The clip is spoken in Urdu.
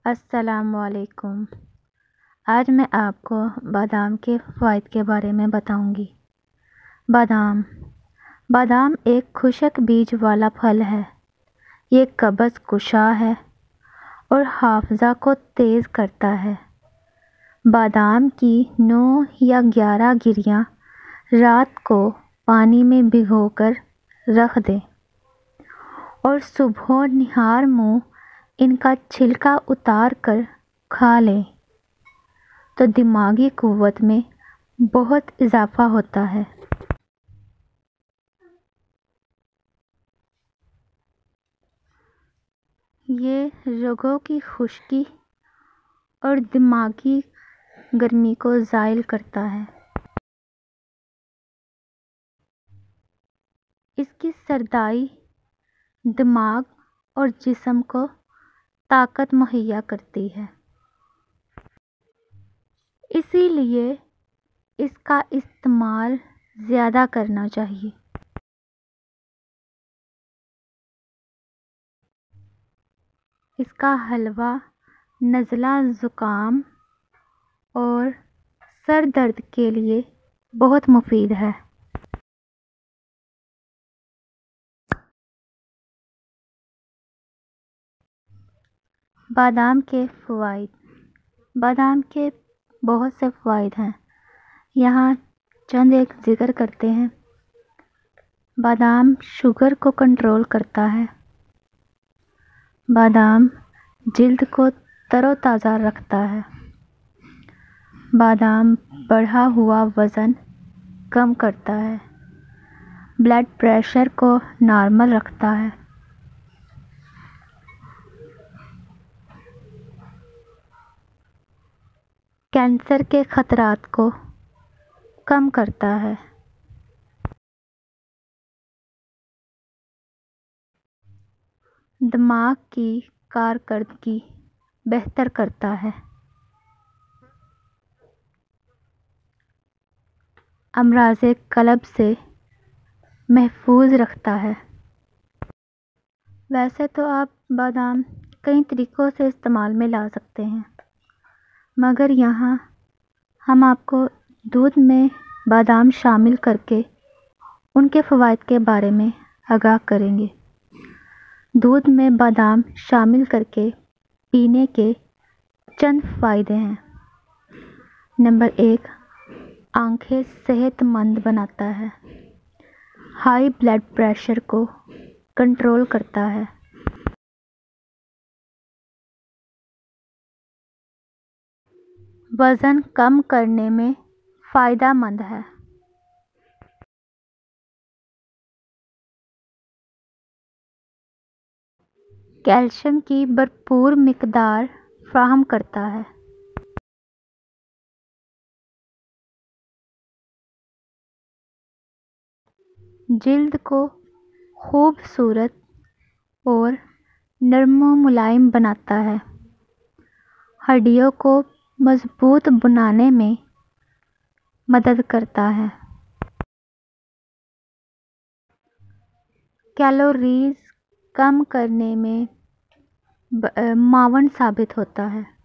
السلام علیکم۔ آج میں آپ کو بادام کے فوائد کے بارے میں بتاؤں گی۔ بادام ایک خشک بیج والا پھل ہے۔ یہ قبض کشا ہے اور حافظہ کو تیز کرتا ہے۔ بادام کی 9 یا 11 گریاں رات کو پانی میں بھگو کر رکھ دیں اور صبح نہار منہ ان کا چھلکا اتار کر کھا لیں تو دماغی قوت میں بہت اضافہ ہوتا ہے۔ یہ رگوں کی خشکی اور دماغی گرمی کو زائل کرتا ہے۔ اس کی سردائی دماغ اور جسم کو طاقت مہیا کرتی ہے، اسی لیے اس کا استعمال زیادہ کرنا چاہیے۔ اس کا حلوہ نزلہ زکام اور سر درد کے لیے بہت مفید ہے۔ بادام کے فوائد۔ بادام کے بہت سے فوائد ہیں، یہاں چند ایک ذکر کرتے ہیں۔ بادام شوگر کو کنٹرول کرتا ہے۔ بادام جلد کو تر و تازہ رکھتا ہے۔ بادام بڑھا ہوا وزن کم کرتا ہے۔ بلڈ پریشر کو نارمل رکھتا ہے۔ کینسر کے خطرات کو کم کرتا ہے۔ دماغ کی کارکردگی بہتر کرتا ہے۔ امراض قلب سے محفوظ رکھتا ہے۔ ویسے تو آپ بادام کئی طریقوں سے استعمال میں لا سکتے ہیں، مگر یہاں ہم آپ کو دودھ میں بادام شامل کر کے ان کے فوائد کے بارے میں آگاہ کریں گے۔ دودھ میں بادام شامل کر کے پینے کے چند فائدے ہیں۔ نمبر 1، آنکھیں صحت مند بناتا ہے۔ ہائی بلڈ پریشر کو کنٹرول کرتا ہے۔ وزن کم کرنے میں فائدہ مند ہے۔ کیلشیم کی بھرپور مقدار فراہم کرتا ہے۔ جلد کو خوبصورت اور نرم و ملائم بناتا ہے۔ ہڈیوں کو مضبوط بنانے میں مدد کرتا ہے۔ کیلوریز کم کرنے میں معاون ثابت ہوتا ہے۔